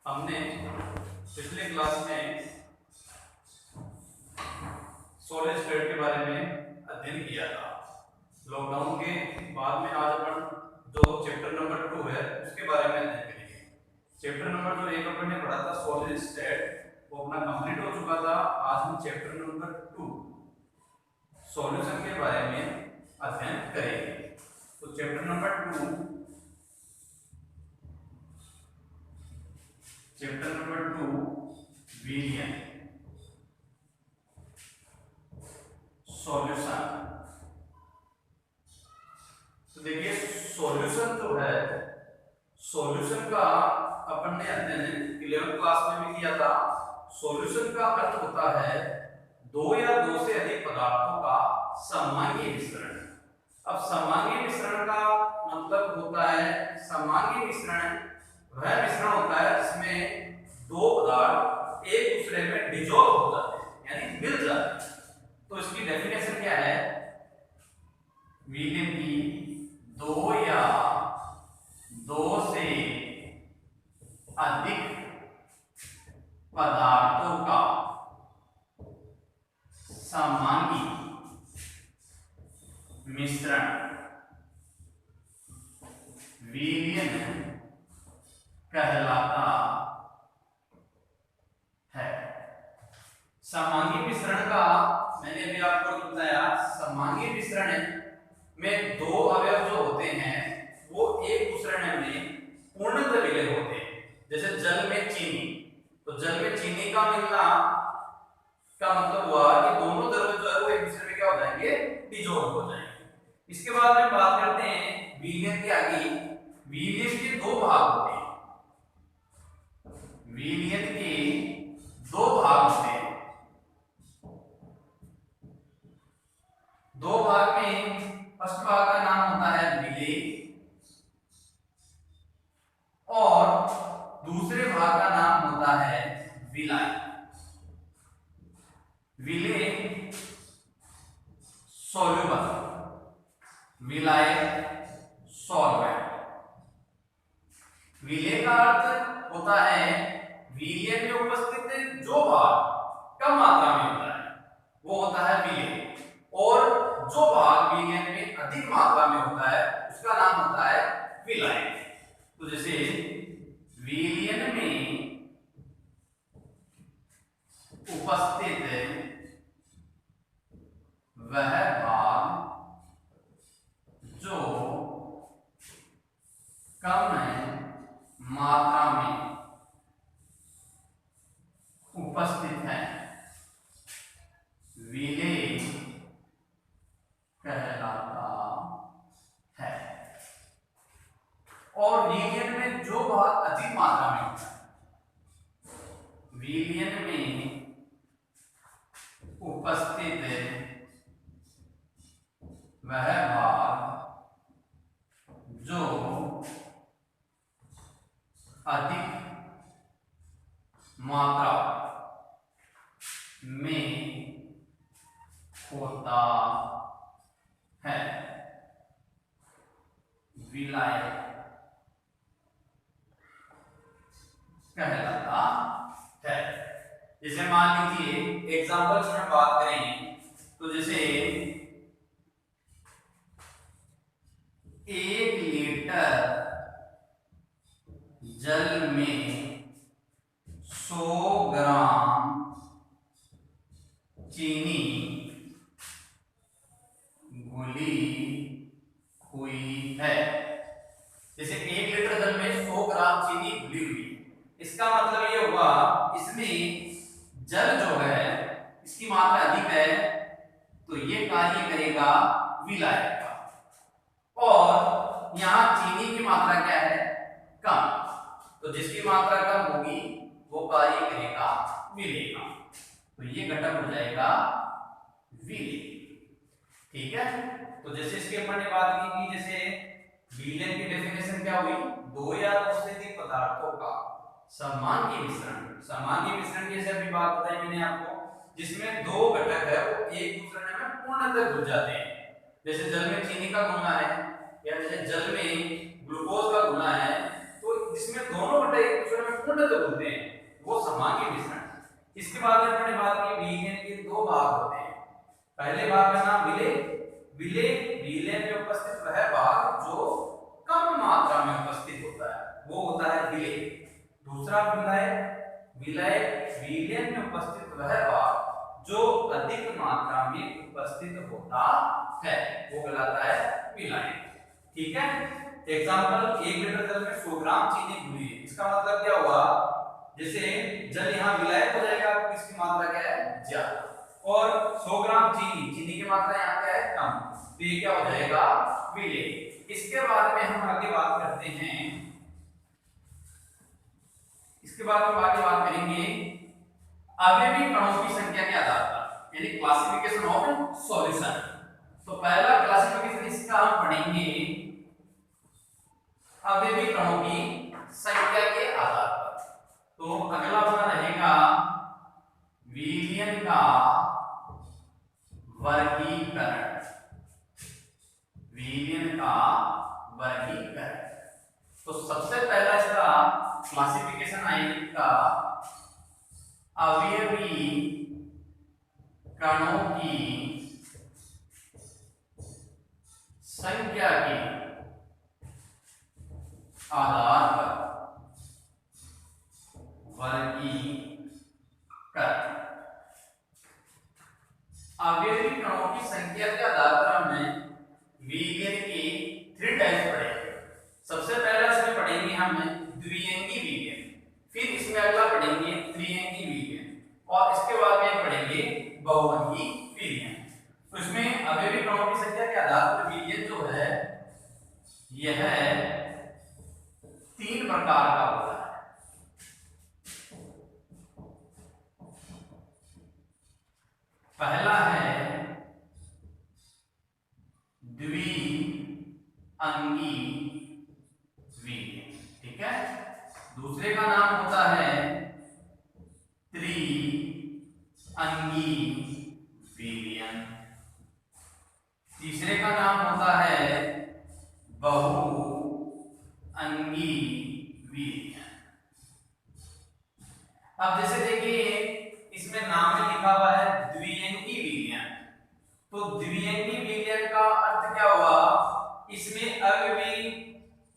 हमने पिछले क्लास में सॉलिड स्टेट के बारे में अध्ययन किया था। लॉकडाउन के बाद में आज अपन जो चैप्टर नंबर 2 है उसके बारे में अध्ययन करेंगे। चैप्टर नंबर जो 1 अपन ने पढ़ा था सॉलिड स्टेट वो अपना कंप्लीट हो चुका था। आज हम चैप्टर नंबर 2 सॉल्यूशन के बारे में अध्ययन करेंगे। तो चैप्टर नंबर 2 विलियन सॉल्यूशन। तो देखिए सॉल्यूशन जो है, सॉल्यूशन का अपन ने अध्ययन 11th क्लास में भी किया था। सॉल्यूशन का अर्थ होता है दो या दो से अधिक पदार्थों का सामान्य मिश्रण। अब सामान्य मिश्रण का मतलब होता है, सामान्य मिश्रण वह मिश्रण होता है जिसमें दो पदार्थ एक दूसरे में डिसॉल्व हो जाते हैं, यानी मिल जाते हैं। तो इसकी डेफिनेशन क्या है? विलियन की दो या दो से अधिक पदार्थों का सामान्य मिश्रण विलियन कहलाता है। सामान्य मिश्रण का मैंने भी आपको बताया, सामान्य मिश्रण में दो अवयव जो होते हैं वो एक दूसरे में पूर्णतः विलय होते हैं। जैसे जल में चीनी, तो जल में चीनी का मिलना का मतलब हुआ कि दोनों द्रव्य जो है वो एक दूसरे में क्या हो जाएंगे? डिसॉल्व हो जाएंगे। इसके बाद में बात करते हैं विलियन के आगे। विलियन के दो भाग होते हैं, विलियन के दो भाग होते हैं। दो भाग में फर्स्ट भाग का नाम होता है विलेय और दूसरे भाग का नाम होता है विलाय। विलेय सॉल्युबल, विलाय सॉल्वेंट। विलेय का अर्थ होता है विलियन में उपस्थित जो भाग कम मात्रा में होता है वो होता है विलेय, और जो भाग विलियन में अधिक मात्रा में होता है उसका नाम होता है विलाय। तो जैसे विलियन में उपस्थित वह भाग जो कम मात्रा में उपस्थित है विलेय कहलाता है। और विलियन में जो भाग अधिक मात्रा में होता है, विलियन में उपस्थित वह भाग जो अधिक मात्रा में होता है विलाय कहलाता है। जैसे मान लीजिए एग्जांपल्स में बात करें तो जैसे 1 लीटर जल में 100 ग्राम चीनी घुली हुई है। जैसे 1 लीटर जल में 100 ग्राम चीनी घुली हुई, इसका मतलब ये हुआ इसमें जल जो है इसकी मात्रा अधिक है, तो ये कार्य करेगा विलाय का। और यहाँ चीनी की मात्रा क्या है? कम, तो जिसकी मात्रा कम होगी वो कार्य करेगा विलेय का, तो ये घटक हो जाएगा विलेय। ठीक है, तो जैसे इसके अपन ने बात की कि जैसे विलियन की डेफिनेशन क्या हुई? दो या उससे अधिक पदार्थों का सामान्य मिश्रण। सामान्य मिश्रण की जैसे अभी बात बताई मैंने आपको, जिसमें दो घटक है वो एक दूसरे में पूर्णतः घुल जाते हैं। जैसे जल में चीनी का घुलना है या जैसे जल में ग्लूकोज का घुलना है, तो जिसमें दोनों घटक एक दूसरे में संकुचित बोलते हैं, वो समांगी मिश्रण। इसके बाद में अपने बात की विलयन के दो भाग होते हैं। पहले भाग का नाम विलय। विलयन में उपस्थित वह भाग जो कम मात्रा में उपस्थित होता है, वो होता है विलय। दूसरा विलय। विलयन में उपस्थित वह भाग जो अधिक मात्रा में उपस्थित होता है, वो कहलाता है विलयन। ठीक है। एग्जांपल, 1 लीटर जल में 100 ग्राम चीनी घुली है। इसका मतलब क्या हुआ, जैसे जल यहाँ विलायक हो जाएगा तो इसकी मात्रा क्या है, ज्यादा, और 100 ग्राम चीनी की मात्रा यहाँ क्या है, कम, तो ये क्या हो जाएगा, विलय। इसके बाद में हम आगे बात करते हैं, इसके बाद हम आगे बात करेंगे अवयवी कणों की संख्या के आधार पर, यानी क्लासिफिकेशन ऑफ सॉल्यूशन। तो पहला क्लासिफिकेशन इसका हम पढ़ेंगे अवयवी कणों की संख्या के आधार पर। तो अगला अपना रहेगा विलयन का वर्गीकरण। विलयन का वर्गीकरण, तो सबसे पहला इसका क्लासिफिकेशन आएगा अवयवी कणों की संख्या के आधार पर वर्गीकरण। अवयवी कणों की संख्या के आधार पर हमने विलयन की 3 टाइप्स पढ़े। सबसे पहला इसमें पढ़ेंगे हम द्विअंगी विलयन, फिर इसमें अगला पढ़ेंगे त्रिअंगी विलयन, और इसके बाद में पढ़ेंगे बहुअंगी विलयन। तो इसमें अवयवी कणों की संख्या के आधार पर विलयन जो है यह 3 प्रकार का होता है। पहला है द्विअंगी विलयन, ठीक है। दूसरे का नाम होता है त्रिअंगी विलयन, तीसरे का नाम होता है बहुअंगी विलयन। अब जैसे देखिए इसमें नाम में लिखा हुआ है द्विअंगी विलयन, तो द्विअंगी विलयन का अर्थ क्या हुआ, इसमें अवयवी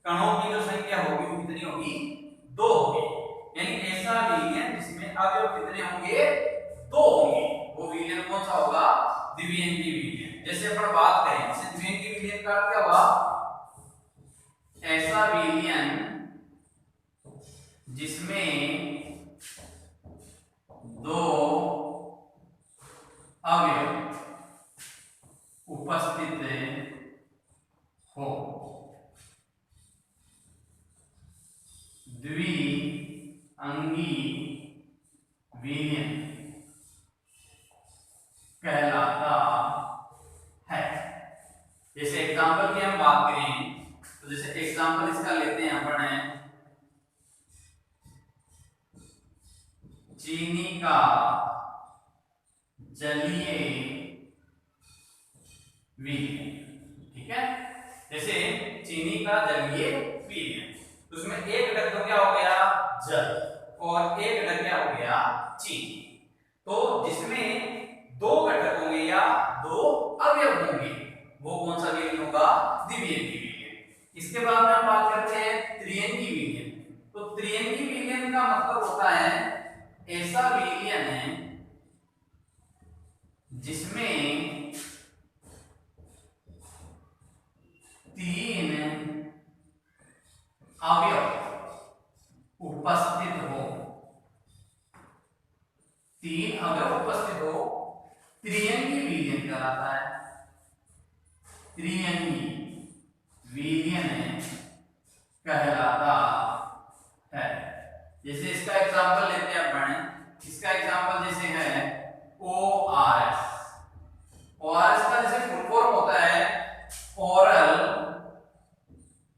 कणों की जो संख्या होगी वो कितनी होगी, 2 होगी। यानी ऐसा विलयन जिसमें अवयव कितने होंगे, 2 होंगे, वो विलयन कौन सा होगा, द्विअंगी विलयन। जैसे अपन बात करें, जैसे द्विअंगी विलयन का अर्थ क्या हुआ, ऐसा विलयन जिसमें 2 अवयव उपस्थित हो। द्विअंगी विलयन कहलाता है। जैसे एग्जांपल की हम बात करें, तो जैसे एग्जांपल इसका लेते हैं अपन, चीनी का जलीय विलयन, ठीक है। जैसे चीनी का जलीय विलयन, तो उसमें एक घटक तो क्या हो गया, जल, और एक घटक क्या हो गया, चीनी। तो जिसमें 2 घटक होंगे या 2 अवयव होंगे, वो कौन सा विलयन होगा, द्विअंगी विलयन। इसके बाद में हम बात करते हैं त्रिअंगी विलयन। तो त्रिअंगी विलयन का मतलब होता है ऐसा विलयन है जिसमें 3 अवयव उपस्थित हो, 3 अवयव उपस्थित हो, त्रिअंगी विलयन कहलाता है। त्रिअंगी विलयन कहलाता है। जैसे इसका एग्जांपल लेते हैं अपन, इसका एग्जांपल जैसे है ORS। ORS का जैसे फुल फॉर्म होता है ओरल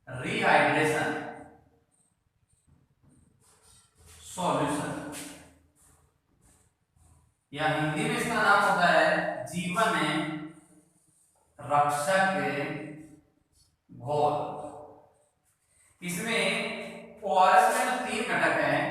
रिहाइड्रेशन सॉल्यूशन, या हिंदी में इसका नाम होता है जीवन रक्षक घोल। इसमें ORS में जो 3 घटक हैं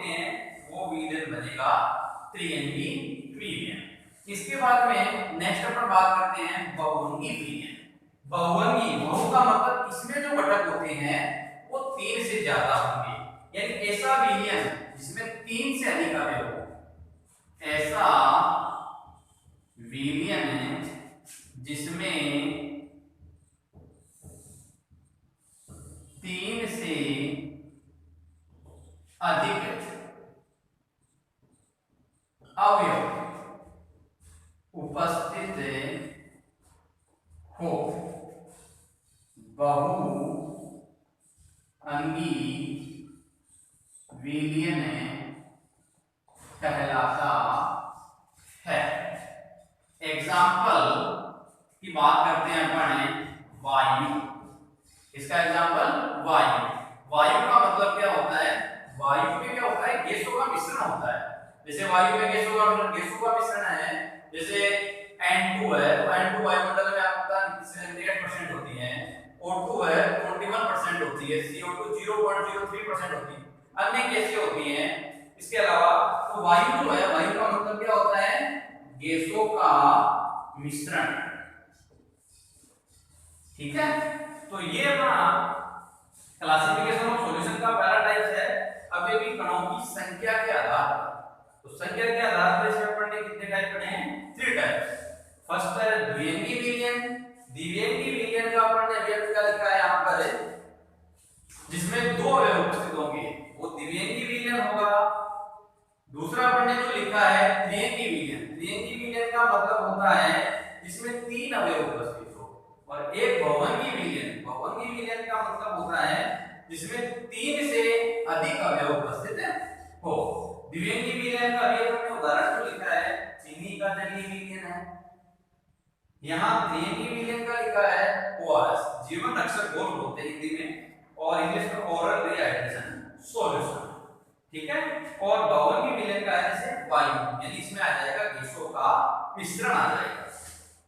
हैं वो विलेन बनेगा त्रिअंगी विलेन। इसके बाद में नेक्स्ट अपन बात करते हैं बहुअंगी विलेन। बहुअंगी, बहु का मतलब इसमें जो घटक होते हैं वो 3 से ज्यादा होंगे, यानी ऐसा विलेन जिसमें 3 से अधिक अवयव हो, ऐसा विलेन जिसमें 3 से अधिक अवयव उपस्थित हो, बहुअंगी विलेन कहलाता है। एग्जाम्पल की बात करते हैं अपन, वायु। इसका एग्जाम्पल वायु। वायु का मतलब क्या होता है? वायु में क्या होता है? गैसों का मिश्रण होता है। जैसे वायु में गैसों का मिश्रण है, जैसे N2 है तो N2 वायुमंडल में आपका 78% होती है, O2 है 21% होती है, CO2 0.03% होती है, अन्य गैसें होती हैं। इसके अलावा तो वायु जो है, वायु का मतलब क्या होता है? गैसों का मिश्रण। ठीक है, तो ये अपना क्लासिफिकेशन ऑफ सॉल्यूशन का पहला टाइप है। अब ये भी कणों की संख्या के आधार पर, तो संख्या के आधार पर इसमें अपन ने कितने टाइप पढ़े हैं? 3 टाइप। फर्स्ट है द्विअंगी विलयन। द्विअंगी विलयन का अपन ने अवयव क्या लिखा है यहां पर, जिसमें 2 अवयव उपस्थित होंगे, वो द्विअंगी विलयन होगा। दूसरा अपन ने जो लिखा है त्रिअंगी विलयन। त्रिअंगी विलयन का मतलब होता है जिसमें 3 अवयव उपस्थित हो, और एक बहुअंगी विलयन। बहुअंगी विलयन का मतलब होता है जिसमें 3 से अधिक अवयव उपस्थित हो। द्विअंगी विलयन का अभी हमने उदाहरण जो लिखा है चीनी का जलीय विलयन है। यहाँ त्रिअंगी विलयन का लिखा है ORS, जीवन रक्षक घोल बोलते हैं हिंदी में, और इंग्लिश में ओरल रिहाइड्रेशन सॉल्यूशन। ठीक है, और बहुअंगी विलयन का है जैसे वायु, यानी इसमें आ जाएगा गैसों का मिश्रण आ जाएगा।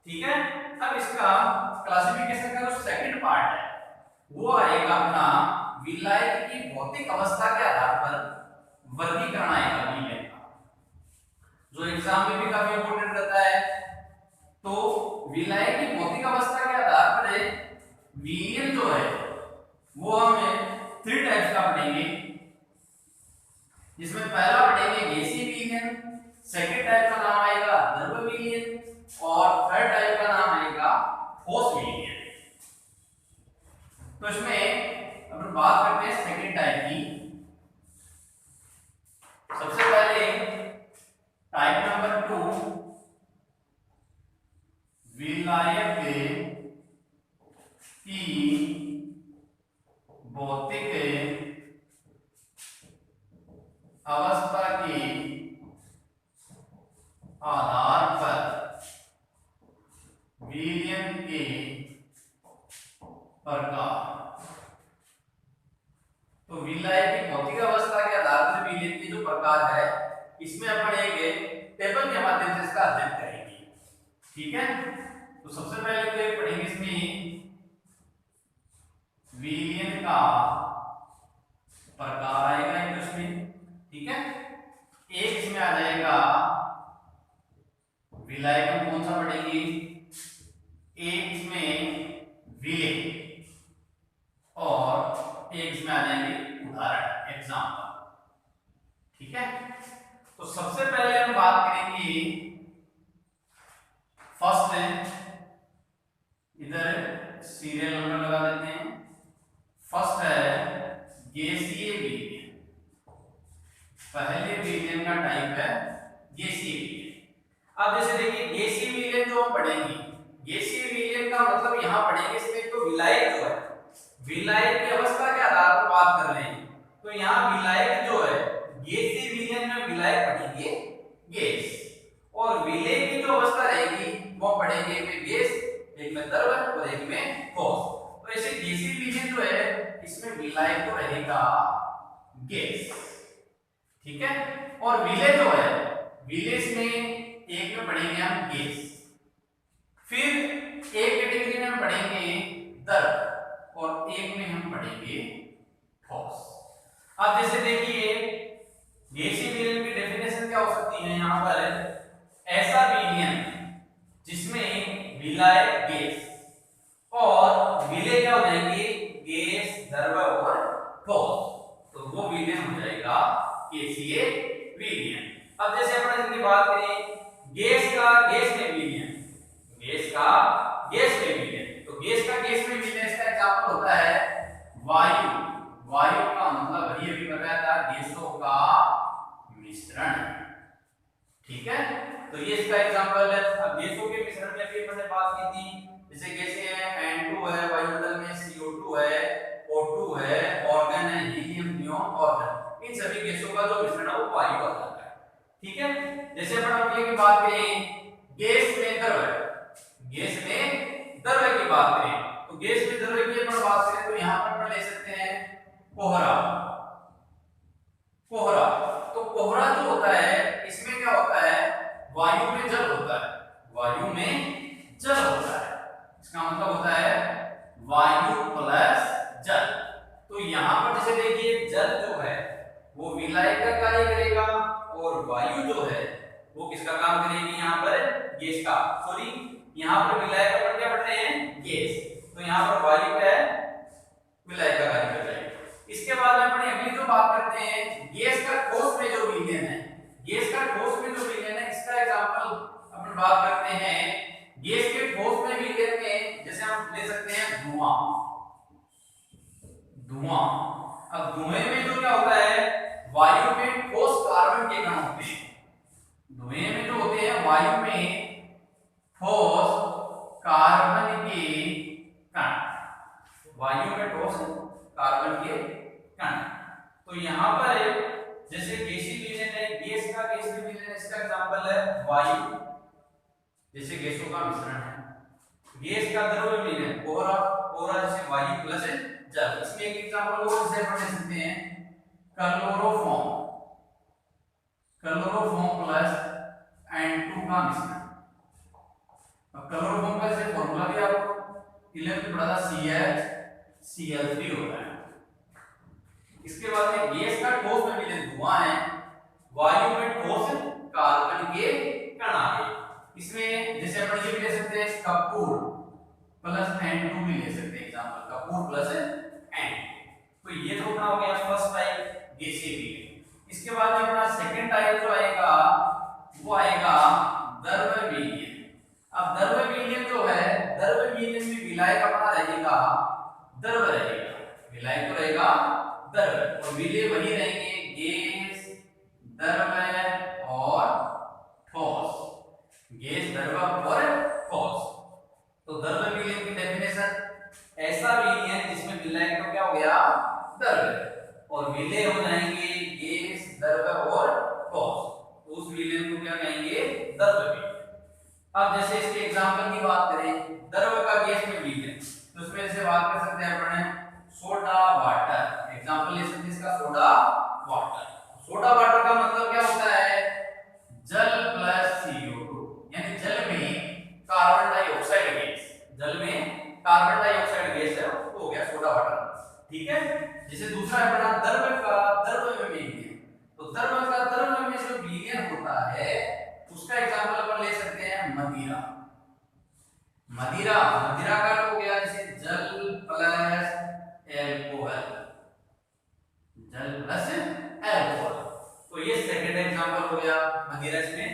ठीक है, अब इसका क्लासिफिकेशन का जो सेकंड पार्ट है वो आएगा अपना विलायक की भौतिक अवस्था के आधार पर वर्गीकरण आएगा विलयन का, जो एग्जाम में भी काफी इंपॉर्टेंट रहता है। तो विलायक की भौतिक अवस्था के आधार पर विलयन जो है वो हमें 3 टाइप्स का पढ़ेंगे, जिसमें पहला पढ़ेंगे गैसीय विलयन, सेकंड टाइप का नाम आएगा द्रव विलयन, और थर्ड टाइप का नाम आएगा ठोस विलयन। तो इसमें अपन बात करते हैं सेकंड टाइप की। सबसे पहले टाइप नंबर 2 विलायक की भौतिक अवस्था के आधार पर विलयन के प्रकार। तो विलायक की भौतिक अवस्था के आधार पर विलयन के जो प्रकार है, इसमें अपन एक टेबल के माध्यम से इसका अध्ययन करेंगे। ठीक है, तो सबसे पहले तो पढ़ेंगे इसमें विलयन का प्रकार आएगा एक इसमें। ठीक है, एक इसमें आ जाएगा विलायक में कौन सा पढ़ेंगे, एक इसमें विलय, और एक इसमें आ जाएंगे उदाहरण एग्जाम्पल। ठीक है, तो सबसे पहले हम बात करेंगे फर्स्ट है, इधर सीरियल नंबर लगा देते हैं। फर्स्ट है गैसीय विलयन। पहले विलयन का टाइप है गैसीय विलयन। अब जैसे देखिए गैसीय विलयन जो हम पढ़ेंगे, गैसीय विलयन का मतलब यहां पढ़ेंगे इसमें तो विलायक जो है, विलायक की अवस्था के आधार पर बात कर रहे हैं। तो यहाँ विलायक जो है, गैसीय विलयन में विलायक पढ़ेंगे गैस, और विलय की जो अवस्था रहेगी वो पढ़ेंगे एक में गैस, एक में द्रव और एक में ठोस। तो ऐसे गैसीय विलयन जो है इसमें विलायक तो रहेगा गैस। ठीक है, और विलय जो है, विलय में एक में पढ़ेंगे हम गैस, फिर एक कैटेगरी में हम पढ़ेंगे द्रव, और एक में हम पढ़ेंगे ठोस। अब जैसे देखिए गैसीय विलयन की डेफिनेशन क्या हो सकती है यहाँ पर, ऐसा विलयन जिसमें विलाय गैस और विलय क्या हो जाएंगे, गैस, द्रव्य और ठोस, तो वो विलयन हो जाएगा गैसीय विलयन। अब जैसे अपन इसकी बात करें गैस का गैस में विलयन, गैस का गैस में विलयन, तो गैस का गैस में विलयन इसका एग्जांपल होता है वायु। वायु का मतलब ये भी बताया था गैसों का मिश्रण, ठीक है, तो ये इसका एग्जांपल है। अब गैसों के मिश्रण में भी अपन ने बात की थी, जैसे गैसें हैं N2 है, वायुमंडल में CO2 है, O2 है, ऑर्गन है हीलियम, नियॉन, ऑर्गन, इन सभी गैसों का जो मिश्रण है वो वायु कहलाता है, ठीक है। जैसे अपन अगले की बात करें गैस में द्रव्य, गैस में द्रव्य की बात करें तो गैस में द्रव्य की अपन बात करें तो यहां पर अपन ले सकते हैं कोहरा। कोहरा, तो कोहरा जो होता है इसमें क्या होता है, वायु में जल होता है, वायु में जल होता है, इसका मतलब होता है वायु प्लस जल। तो यहां पर जैसे देखिए जल जो है वो विलायक का कार्य करेगा और वायु जो है वो किसका काम करेगी, यहाँ पर गैस का, सॉरी यहाँ पर विलायक अपन क्या पढ़ रहे हैं, गैस, तो यहाँ पर वायु क्या है, विलायक का कार्य कर जाएगा। इसके बाद में अपनी अगली जो बात करते हैं गैस का ठोस में जो विलयन है, गैस का ठोस में जो विलयन है इसका एग्जांपल अपन बात करते हैं गैस के ठोस में विलयन में, जैसे हम ले सकते हैं धुआं। धुआं, अब धुएं में जो क्या होता है, वायु में ठोस कार्बन के कण होते हैं, धुएं में जो होते हैं वायु में ठोस कार्बन के कण, वायु में ठोस कार्बन के कण। तो यहाँ पर जैसे गैसीय विलयन है, गैस का गैसीय विलयन, इसका एग्जांपल है वायु, जैसे गैसों का मिश्रण है, गैस का द्रव्य विलयन कोहरा, कोहरा जैसे वायु प्लस जल। इसमें एक एग्जांपल और जैसे पढ़ सकते हैं क्लोरोफॉर्म, क्लोरोफॉर्म प्लस N2 का मिश्रण। अब क्लोरोफॉर्म का जैसे फॉर्मूला भी आपको 11th में पढ़ा था CH Cl3 होता है। इसके बाद में गैस का ठोस में विलयन धुआं है, वायु में ठोस कार्बन के कण आ गए। इसमें जैसे अपन ये भी ले सकते हैं कपूर प्लस N2 भी ले सकते हैं एग्जांपल, कपूर प्लस N। तो ये तो अपना हो गया फर्स्ट टाइप गैसीय विलयन। इसके बाद जो अपना सेकंड टाइप जो आएगा वो आएगा द्रव्य विलयन। अब द्रव्य विलयन जो है, द्रव्य विलयन में विलायक अपना रहेगा द्रव्य रहेगा, विलायक तो रहेगा द्रव्य और विलय वही रहेंगे गैस, द्रव्य और ठोस, गैस, द्रव्य और ठोस। तो द्रव्य विलयन की डेफिनेशन, ऐसा विलयन जिसमें विलायक तो क्या हो गया, द्रव्य, और विलय हो जाएंगे गैस, द्रव्य और ठोस, तो उस विलयन को क्या कहेंगे, द्रव्य विलयन। अब जैसे इसके एग्जांपल की बात करें द्रव्य का गैस में विलयन, तो उसमें जैसे बात कर सकते हैं अपन सोडा वाटर, एग्जांपल ले सकते हैं इसका सोडा वाटर। सोडा वाटर का मतलब क्या होता है, जल प्लस CO2, यानी जल में कार्बन डाइऑक्साइड गैस, जल में कार्बन डाइऑक्साइड गैस है वो हो गया सोडा वाटर, ठीक है। जैसे दूसरा है अपना द्रव्य का द्रव्य में विलयन, तो द्रव्य का द्रव्य में जो विलयन होता है उसका एग्जांपल अपन ले सकते हैं मदिरा। मदिरा, मदिरा का हो गया जैसे जल प्लस एल्कोहल, जल प्लस एल्कोहल, तो ये सेकंड एग्जांपल हो गया मदिरा में।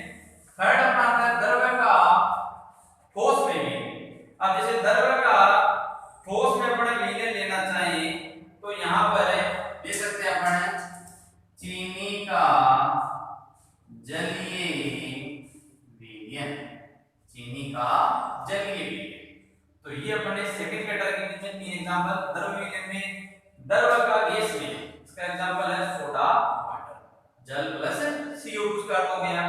थर्ड अपना आता है द्रव्य का ठोस में विलयन। अब जैसे द्रव्य का ठोस में अपन विलयन लेना चाहिए तो यहाँ पर ले सकते हैं अपन चीनी का जलीय विलयन, चीनी का जलीय विलयन। तो ये अपने सेकंड कैटेगरी के तीन एग्जांपल द्रव्य विलयन में, द्रव्य का गैस में, इसका एग्जांपल है सोडा वाटर, जल प्लस CO2 का हो गया।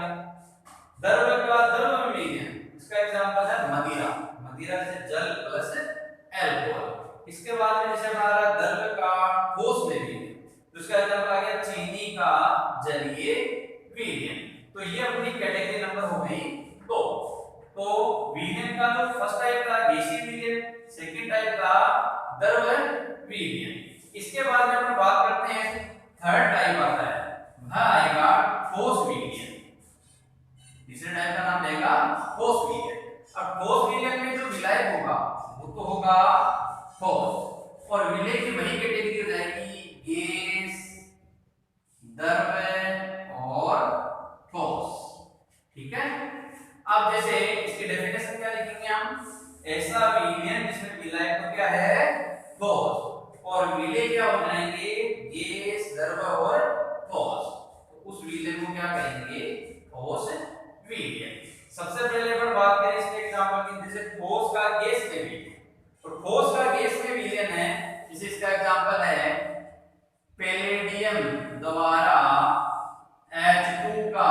द्रव्य का द्रव्य विलयन, इसका एग्जांपल है मदिरा, मदिरा जैसे जल प्लस एल्कोहल। इसके बाद में जैसे हमारा द्रव्य का ठोस में विलयन, तो इसका एग्जांपल आ गया चीनी का जलीय विलयन। तो ये अपनी कैटेगरी नंबर हो गई 2। तो विलयन का जो फर्स्ट टाइप था गैसीय विलयन, सेकंड टाइप था द्रव्य विलयन। इसके बाद में हम बात करते हैं थर्ड टाइप आता है आएगा ठोस विलयन। तीसरे टाइप का नाम देगा ठोस विलयन। अब ठोस विलयन में जो विलायक होगा वो तो होगा ठोस, और विलय की वही कैटेगरी हो जाएगी गैस, द्रव और ठोस। ठीक है। अब जैसे इसकी डेफिनेशन क्या लिखेंगे हम, ऐसा विलयन जिसमें विलायक तो क्या है ठोस, और विलय क्या हो जाएंगे गैस, द्रव और ठोस, तो उस विलयन को क्या कहेंगे ठोस विलयन। सबसे पहले अपन बात करें इसके एग्जांपल की, जैसे ठोस का गैस में विलयन, तो ठोस का गैस में विलयन है, जैसे इसका एग्जांपल है पैलेडियम द्वारा H2 का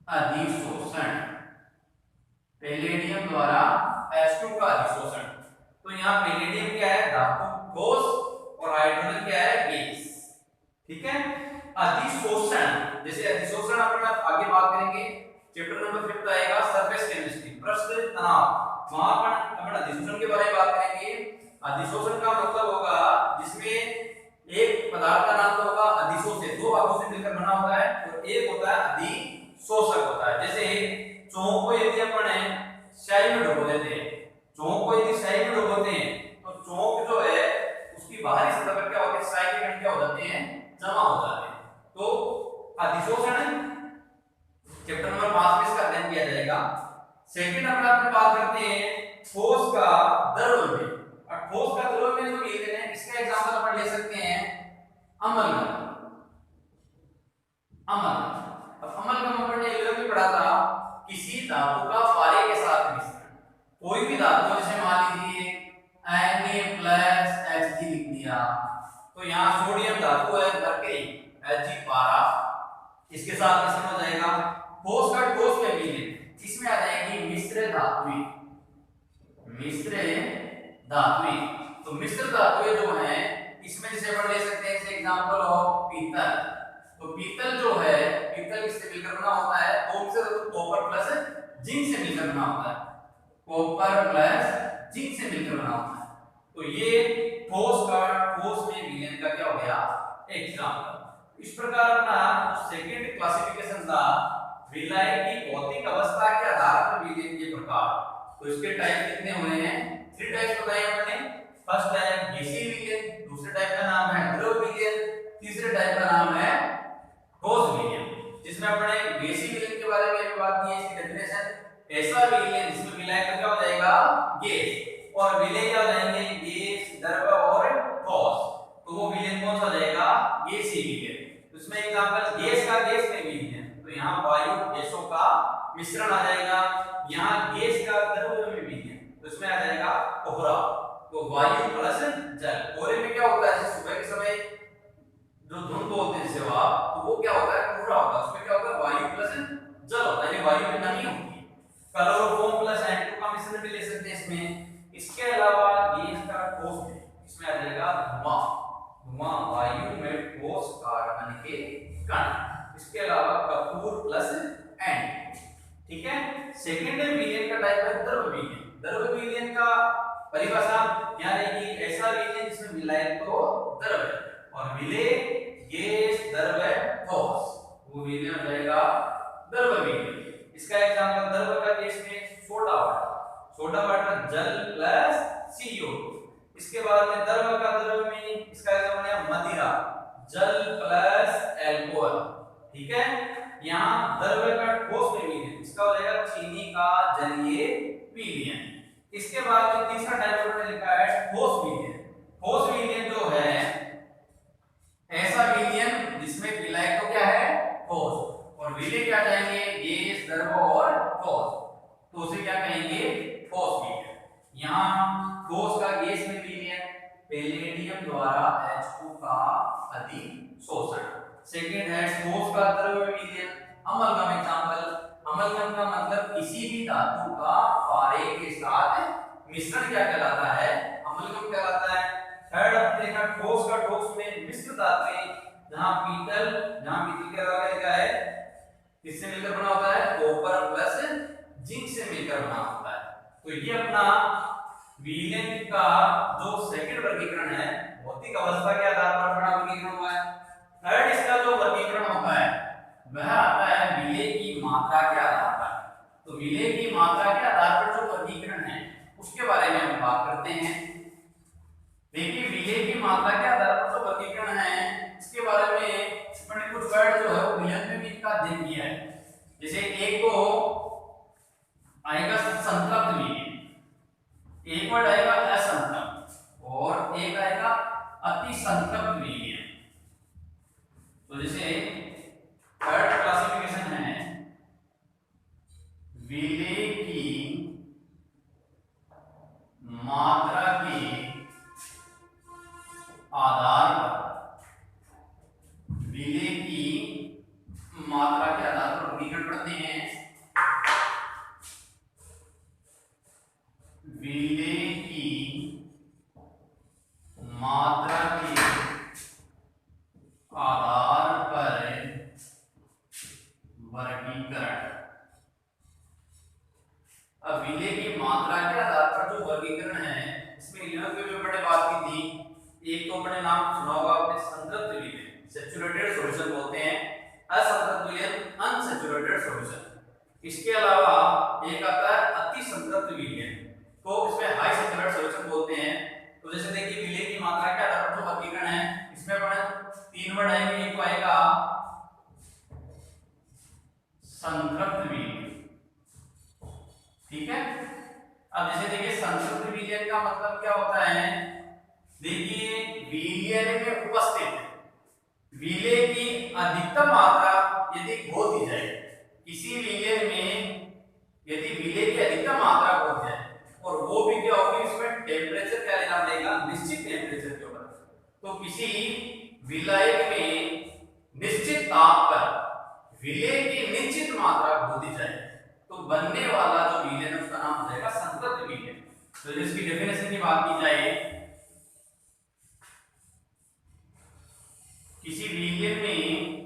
अधिशोषण, पैलेडियम द्वारा H2 का अधिशोषण। तो यहाँ पैलेडियम क्या है धातु ठोस, और हाइड्रोजन क्या है गैस। ठीक है। अधिशोषण, जैसे अधिशोषण अपन आगे बात करेंगे, चैप्टर नंबर 5 आएगा सरफेस केमिस्ट्री, पृष्ठ तनाव, वहां पर अपन अधिशोषण के बारे में बात करेंगे। अधिशोषण का मतलब होगा जिसमें एक पदार्थ का नाम तो होगा अधिशोषित, दो भागों से मिलकर बना होता है, और एक होता है अधिशोषक होता है। जैसे चौक को यदि अपन स्याही में डुबो देते हैं, चौक को यदि स्याही में डुबोते हैं तो चौक जो है उसकी बाहरी सतह पर क्या होता है, स्याही के कण क्या हो जाते हैं, जमा हो जाते हैं। तो अधिशोषण चैप्टर नंबर 5 में इसका अध्ययन किया जाएगा। सेकंड अपन बात करते हैं ठोस का द्रव में, और ठोस का द्रव में जो विलयन है इसका एग्जांपल अपन ले सकते हैं अम्लगम। अम्लगम, अब अम्लगम अपन ने इलेक्ट्रो में पढ़ा था, किसी धातु का पारे के साथ मिश्रण, कोई भी धातु जैसे मान लीजिए Na+Hg लिख दिया, तो यहाँ सोडियम धातु है मरकरी Hg पारा, इसके साथ मिश्रण हो जाएगा। ठोस का ठोस में विलयन, इसमें आ जाएगी मिश्र धातुएं, मिश्र धातुएं। तो मिश्र धातुएं जो है इसमें जैसे अपन ले सकते हैं, जैसे एग्जांपल ऑफ पीतल, तो पीतल जो है, पीतल किससे मिलकर बना होता है, कॉपर प्लस जिंक से मिलकर बना होता है, कॉपर प्लस जिंक से मिलकर बना होता है। तो ये ठोस का ठोस में विलयन का क्या हो गया एग्जांपल। इस प्रकार अपना सेकंड क्लासिफिकेशन था विलय की भौतिक अवस्था के आधार पर विलयन के प्रकार। तो इसके टाइप कितने हुए हैं, 3 टाइप्स बताए हमने। फर्स्ट है गैसीय विलयन, दूसरे टाइप का नाम है द्रव विलयन, तीसरे टाइप का नाम है ठोस विलयन। जिसमें अपने गैसीय विलयन के बारे में बात की है, इसकी डेफिनेशन ऐसा विलयन जिसमें विलय का क्या हो जाएगा गैस, और विलय क्या हो जाएंगे गैस, द्रव और ठोस, तो वो विलयन कौन सा हो जाएगा गैसीय विलयन। उसमें एग्जांपल गैस का गैस में विलयन, तो यहाँ वायु गैसों का मिश्रण आ जाएगा। यहाँ गैस का द्रव में विलयन, तो इसमें आ जाएगा कोहरा, तो वायु प्लस जल। कोहरे में क्या होता है, सुबह के समय जो धुंध बोलते हैं जैसे आप, तो वो क्या होता है कोहरा होता है, उसमें क्या होता है वायु प्लस जल होता है, वायु में नमी होती है। क्लोरोफॉर्म प्लस N2 का मिश्रण भी ले सकते हैं इसमें। इसके अलावा गैस का ठोस में, इसमें आ जाएगा धुआं, धुआं वायु में ठोस कार्बन के कण। इसके अलावा कपूर प्लस N। ठीक है। सेकंड विलयन का टाइप है द्रव विलयन। द्रव विलयन का परिभाषा यहाँ रहेगी ऐसा विलयन जिसमें विलायक तो द्रव है, और विलय गैस, द्रव, ठोस, वो विलयन हो जाएगा द्रव विलयन। इसका एग्जांपल द्रव का केस में सोडा वाटर, सोडा वाटर जल प्लस CO2। इसके बाद में द्रव का द्रव में इसका एग्जांपल है मदिरा, जल प्लस अल्कोहल। ठीक है। यहाँ द्रव का ठोस में विलयन, इसका हो जाएगा चीनी का जलीय विलयन। इसके बाद में तीसरा टाइप हमने लिखा है ठोस विलयन। ठोस विलयन जो है ऐसा विलयन जिसमें विलायक तो क्या है ठोस, और विलय क्या जाएंगे गैस, द्रव और ठोस, तो उसे क्या कहेंगे ठोस विलयन। यहाँ ठोस का गैस में विलयन, पैलेडियम द्वारा H2 का अधिशोषण। सेकंड है ठोस का द्रव में विलयन, अमलगम एग्जांपल। अमलगम का मतलब किसी भी धातु का पारे के साथ मिश्रण क्या कहलाता है, अमलगम कहलाता है। थर्ड अपने का ठोस में मिश्र धातुएं, जहां पीतल के अलावा क्या है किससे मिलकर बना होता है, कॉपर प्लस जिंक से मिलकर बना होता है। तो ये अपना विलयन का जो सेकंड वर्गीकरण है भौतिक अवस्था के आधार पर बड़ा वर्गीकरण हुआ है। थर्ड इसका जो वर्गीकरण होता है वह आता है विलेय की मात्रा के आधार पर। तो विलेय की मात्रा के आधार पर जो वर्गीकरण है उसके बारे में हम बात करते हैं। देखिए विलेय की मात्रा के आधार पर जो वर्गीकरण है इसके बारे में मैंने कुछ वर्ड जो है वो विलयन में भी इसका अध्ययन किया है। जैसे एक को आएगा संतृप्त विलयन, एक वर्ड आएगा असंतृप्त और एक आएगा अति संतृप्त विलयन। तो जैसे थर्ड क्लासिफिकेशन है विलेय की मात्रा के आधार पर, विलेय की मात्रा के आधार पर वर्गीकरण करते हैं। विलेय की मात्रा के आधार पर वर्गीकरण। अब विलेय की मात्रा के आधार पर जो वर्गीकरण है इसमें इलेवंथ में मैंने बात की थी। एक तो अपने नाम सुना होगा आपने संतृप्त विलयन, सैचुरेटेड सॉल्यूशन बोलते हैं, असंतृप्त विलयन अनसैचुरेटेड सॉल्यूशन। इसके अलावा एक आता है अति संतृप्त विलयन, तो इसमें हाई सैचुरेटेड सॉल्यूशन बोलते हैं। तो जैसे देखिए विलेय की मात्रा के आधार पर जो वर्गीकरण है इसमें अपने तीन वर्ड आएंगे। एक तो आएगा संतृप्त विलयन, ठीक है। अब जैसे देखिए संतृप्त विलयन का मतलब क्या होता है, देखिए विलयन में उपस्थित विलेय की अधिकतम मात्रा यदि खो दी जाए, किसी विलयन में यदि विलेय की अधिकतम मात्रा खो जाए और वो भी क्या होगी, इसमें टेम्परेचर क्या लेना पड़ेगा, निश्चित टेम्परेचर के ऊपर। तो किसी विलायक में निश्चित ताप पर विलेय की निश्चित मात्रा खो दी जाए तो बनने वाला जो विलयन उसका नाम हो जाएगा संतृप्त विलयन। तो इसकी डेफिनेशन की बात की जाए, किसी विलयन में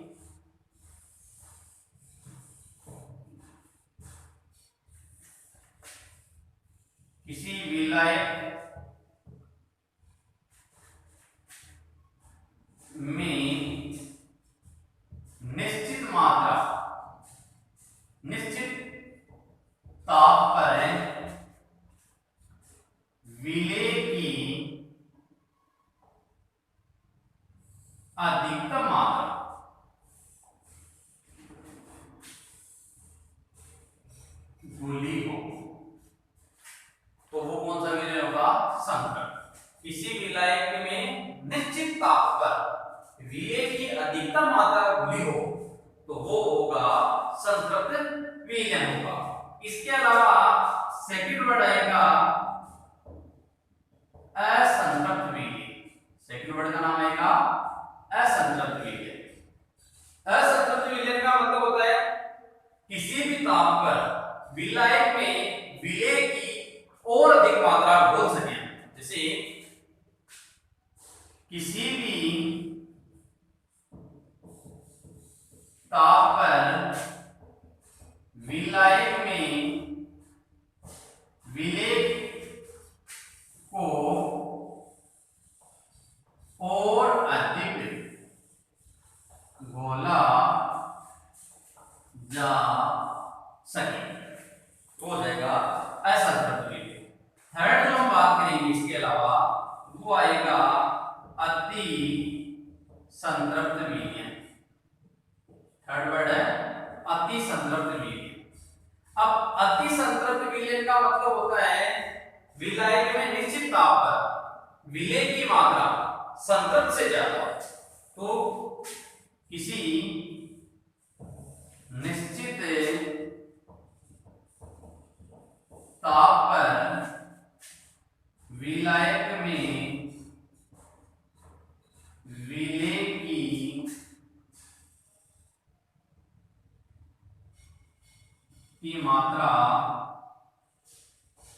किसी विलायक में निश्चित मात्रा निश्चित ताप पर विलेय की अधिकतम मात्रा घुली हो तो वो कौन सा विलयन होगा, संतृप्त। किसी विलायक में निश्चित ताप पर विलेय की अधिकतम मात्रा घुली हो तो वो होगा संतृप्त विलयन होगा। इसके अलावा सेकंड वर्ड आएगा असंतृप्त विलयन। सेकंड वर्ड का नाम आएगा असंतृप्त विलयन। असंतृप्त विलयन का मतलब होता है किसी भी ताप पर विलायक में विलेय की और अधिक मात्रा घोल सके। जैसे किसी भी ताप पर विलायक में विलेय को और अधिक घोला जा सके तो हो जाएगा असंतृप्त विलयन। थर्ड जो हम बात करेंगे इसके अलावा वो आएगा अति संतृप्त विलयन। थर्ड वर्ड है अति संतृप्त विलयन। अब अति संतृप्त विलयन का मतलब होता है विलायक में निश्चित ताप पर विलेय की मात्रा संतृप्त से ज्यादा। तो किसी निश्चित ताप पर विलायक में विलेय की मात्रा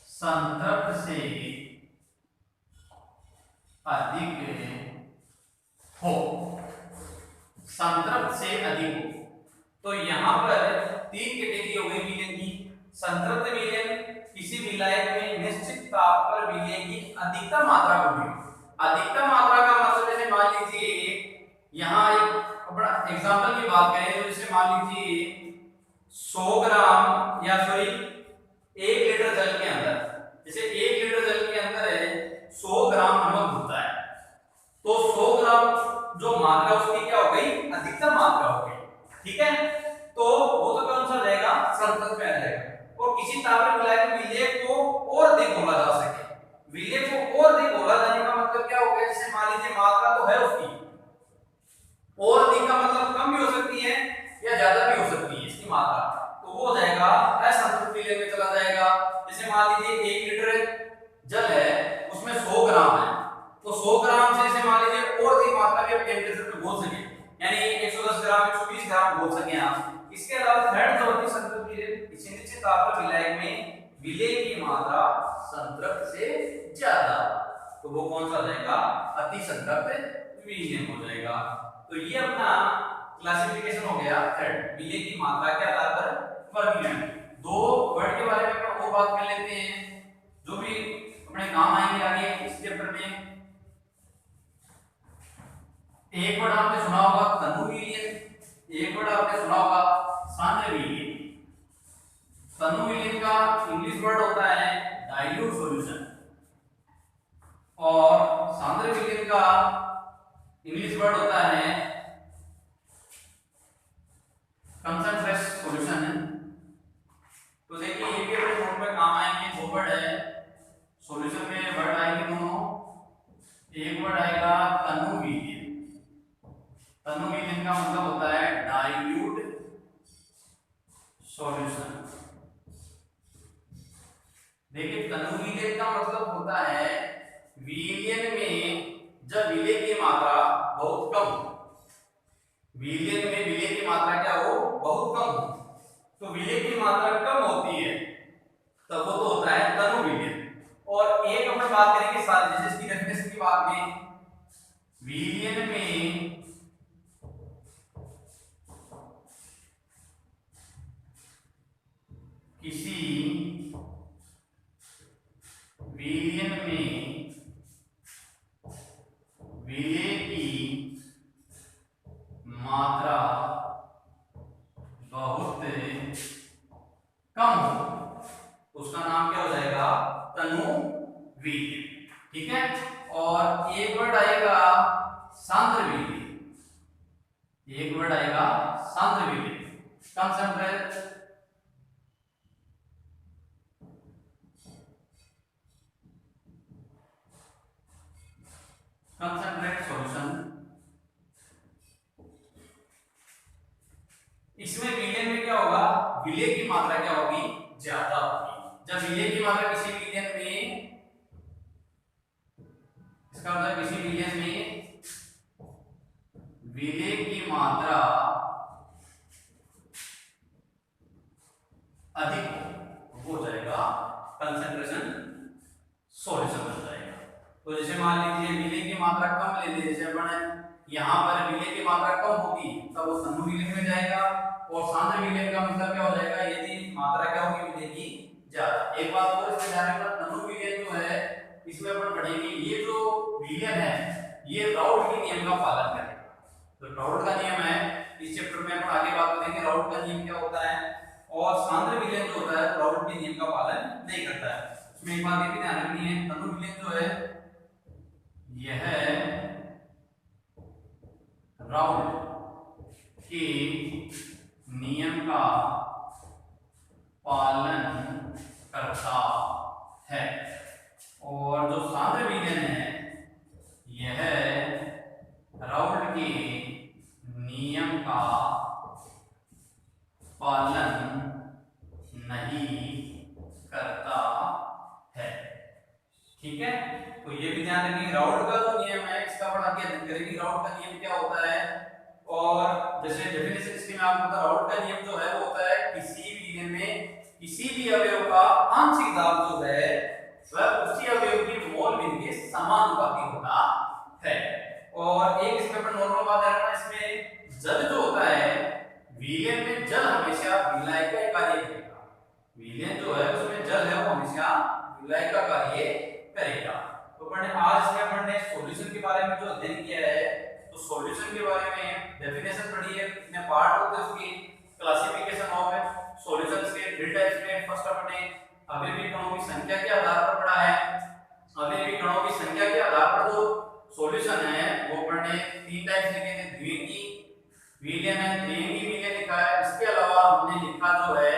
संतृप्त से अधिक हो, संतृप्त से अधिक हो। तो यहां पर तीन कैटेगरी हो गई विलयन की। संतृप्त विलयन किसी विलायक में निश्चित ताप पर विलेय की अधिकतम मात्रा होगी। अधिकतम मात्रा का मतलब जैसे मान लीजिए यहाँ एक अपना एग्जांपल की बात करें तो जैसे मान लीजिए 100 ग्राम या सॉरी 1 लीटर जल के अंदर, जैसे 1 लीटर जल के अंदर है 100 ग्राम नमक होता है, तो 100 ग्राम जो मात्रा उसकी क्या हो गई, अधिकतम मात्रा हो गई, ठीक है। तो वो तो कौन सा हो जाएगा, संतृप्त में आ जाएगा। और किसी ताप में मिलाए तो विलेय को और अधिक घोला जा सके, विलेय को और अधिक घोला जाने का मतलब क्या हो गया, जैसे मान लीजिए मात्रा तो है उसकी, और अधिक का मतलब कम भी हो सकती है या ज्यादा भी हो सकती है इसकी मात्रा, तो वो हो जाएगा असंतृप्त विलेय में चला जाएगा। जैसे मान लीजिए 1 लीटर जल है उसमें 100 ग्राम है, तो 100 ग्राम से जैसे मान लीजिए और अधिक मात्रा भी टेम्परेचर पे बोल सके, यानी 110 ग्राम 120 ग्राम बोल सके आप। इसके अलावा थर्ड जो होती है संतृप्त विलेय, इसी निश्चित ताप पर विलायक में विलेय की मात्रा संतृप्त से ज्यादा, तो वो कौन सा हो जाएगा, अति संतृप्त विलेय हो जाएगा। तो ये अपना क्लासिफिकेशन हो गया थर्ड, विलेय की मात्रा के आधार पर वर्गीकरण। दो वर्ड के बारे में और बात कर लेते हैं जो भी अपने काम आएंगे आगे इस चैप्टर में। एक वर्ड आपने सुना होगा तनु विलयन, एक वर्ड आपने सुना होगा सांद्र विलयन। तनु विलयन का इंग्लिश वर्ड होता है डाइल्यूट सॉल्यूशन, और सांद्र विलयन का इंग्लिश वर्ड होता है कंसंट्रेट सॉल्यूशन। तो देखिए ये भी अपने नोट में काम आएंगे, दो वर्ड है सॉल्यूशन में, वर्ड आएंगे दोनों। एक वर्ड आएगा तनु विलयन, तनु विलयन का मतलब होता है डाइल्यूट सॉल्यूशन। देखिए तनु विलयन का मतलब होता है विलयन में जब विलेय की मात्रा बहुत कम हो, विलयन में विलेय की मात्रा क्या हो, बहुत कम हो, तो विलेय की मात्रा कम होती है तब वो तो होता है तनु विलयन। और एक अपन बात करेंगे साथ, जैसे इसकी डेफिनेशन की बात में, विलयन में किसी विलयन में विलेय की मात्रा बहुत कम हो, उसका नाम क्या हो जाएगा, तनु विलयन, ठीक है। और एक वर्ड आएगा सांद्र विलयन, एक वर्ड आएगा सांद्र विलयन, कंसंट्रेट कंसंट्रेट सॉल्यूशन। इसमें विलयन में क्या होगा, विलेय की मात्रा क्या होगी, ज्यादा होगी। जब विलेय की मात्रा किसी विलयन में, इसका मतलब किसी विलयन में विलेय की मात्रा अधिक हो जाएगा कंसंट्रेशन सॉल्यूशन हो जाएगा। तो जैसे मान लीजिए विलेय की मात्रा कम ले ली, जैसे अपन यहाँ पर विलेय की मात्रा कम होगी तब वो तनु विलयन में जाएगा, और सांद्र विलयन का मतलब क्या हो जाएगा, यदि मात्रा क्या होगी विलेय की ज्यादा। एक बात और इसमें ध्यान रखना, तनु विलयन जो है इसमें अपन पढ़ेंगे ये जो विलयन है ये राउल्ट के नियम का पालन करेगा। तो राउल्ट का नियम है, इस चैप्टर में अपन आगे बात करेंगे राउल्ट का नियम क्या होता है, और सांद्र विलयन जो होता है राउल्ट के नियम का पालन नहीं करता है। इसमें एक बात ये भी ध्यान रखनी है, तनु विलयन जो है यह राउल्ट के नियम का पालन करता है, और जो सांद्र विलयन है यह राउल्ट के नियम का पालन नहीं करता है, ठीक है। तो ये भी ध्यान रखिए, राउल्ट का जो नियम है इसका बड़ा अध्ययन करेंगे, राउल्ट का नियम क्या होता है। और जैसे डेफिनेशन इसकी मैं आपको बता, राउल्ट का नियम जो है वो होता है किसी विलयन में किसी भी अवयव का आंशिक दाब जो है वह उसी अवयव की मोल भिन्न के समानुपाती होता है। और एक इसमें पर नॉर्मल बात है, इसमें जल जो होता है विलयन में जल हमेशा विलायक का कार्य करेगा, विलयन जो है उसमें जल है वो हमेशा विलायक का कार्य करेगा। तो अपन आज में अपन ने सॉल्यूशन के बारे में जो अध्ययन किया है, तो सॉल्यूशन के बारे में डेफिनेशन पढ़ी है, कितने पार्ट होते हैं उसकी, क्लासिफिकेशन ऑफ सॉल्यूशंस के 3 टाइप्स में। फर्स्ट अपने अवयवी कणों की संख्या के आधार पर पढ़ा है, अवयवी कणों की संख्या के आधार पर जो सॉल्यूशन है वो पढ़ने 3 टाइप्स लिखे थे, द्वितीय विलयन है, त्रिंगी विलयन लिखा है। इसके अलावा हमने लिखा जो है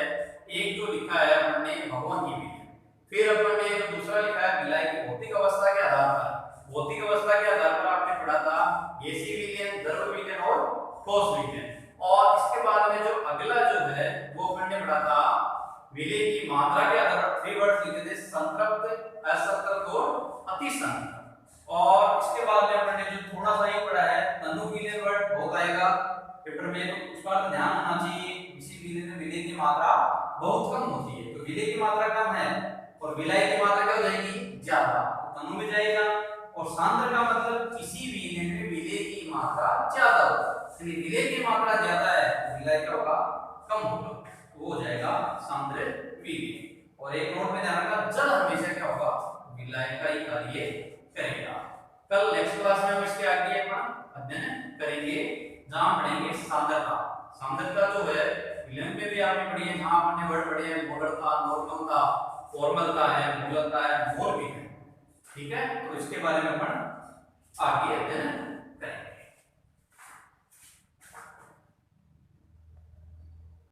एक जो लिखा है हमने भगवानी विलयन। फिर अपन ने जो दूसरा लिखा है विलय की भौतिक अवस्था के आधार पर, भौतिक अवस्था के आधार पर आपने पढ़ा था गैसीय विलयन, द्रव विलयन और ठोस विलयन। और इसके बाद में जो अगला जो है वो अपन ने पढ़ा था विलय की मात्रा के आधार पर 3 वर्ड्स लिखे थे, संतृप्त, असंतृप्त और अति संतृप्त। और इसके बाद में अपन ने जो थोड़ा सा ही पढ़ा है तनु विलयन वर्ड बहुत आएगा पेपर में, तो उस पर ध्यान होना चाहिए। किसी विलय में विलय की मात्रा बहुत कम होती है, तो विलय की मात्रा कम है और विलय की मात्रा क्या हो जाएगी, ज्यादा, तो तनु में जाएगा। और सांद्र का मतलब किसी विलय में विलय की मात्रा ज्यादा हो, यानी विलय की मात्रा ज्यादा है तो विलय क्या होगा, कम होगा, तो वो हो जाएगा सांद्र विलय। और एक नोट में ध्यान रखना, जल हमेशा क्या होगा, विलय का ही कार्य करेगा। कल नेक्स्ट क्लास में हम इसके आगे अपना अध्ययन करेंगे, जहां पढ़ेंगे सांद्रता। सांद्रता जो है विलयन में भी आपने पढ़ी है, जहां आपने वर्ड पढ़े हैं मोलरता, नॉर्मलता, फॉर्मलता है, मूलता है, मोल भी है, ठीक है। तो इसके बारे में अपन आगे अध्ययन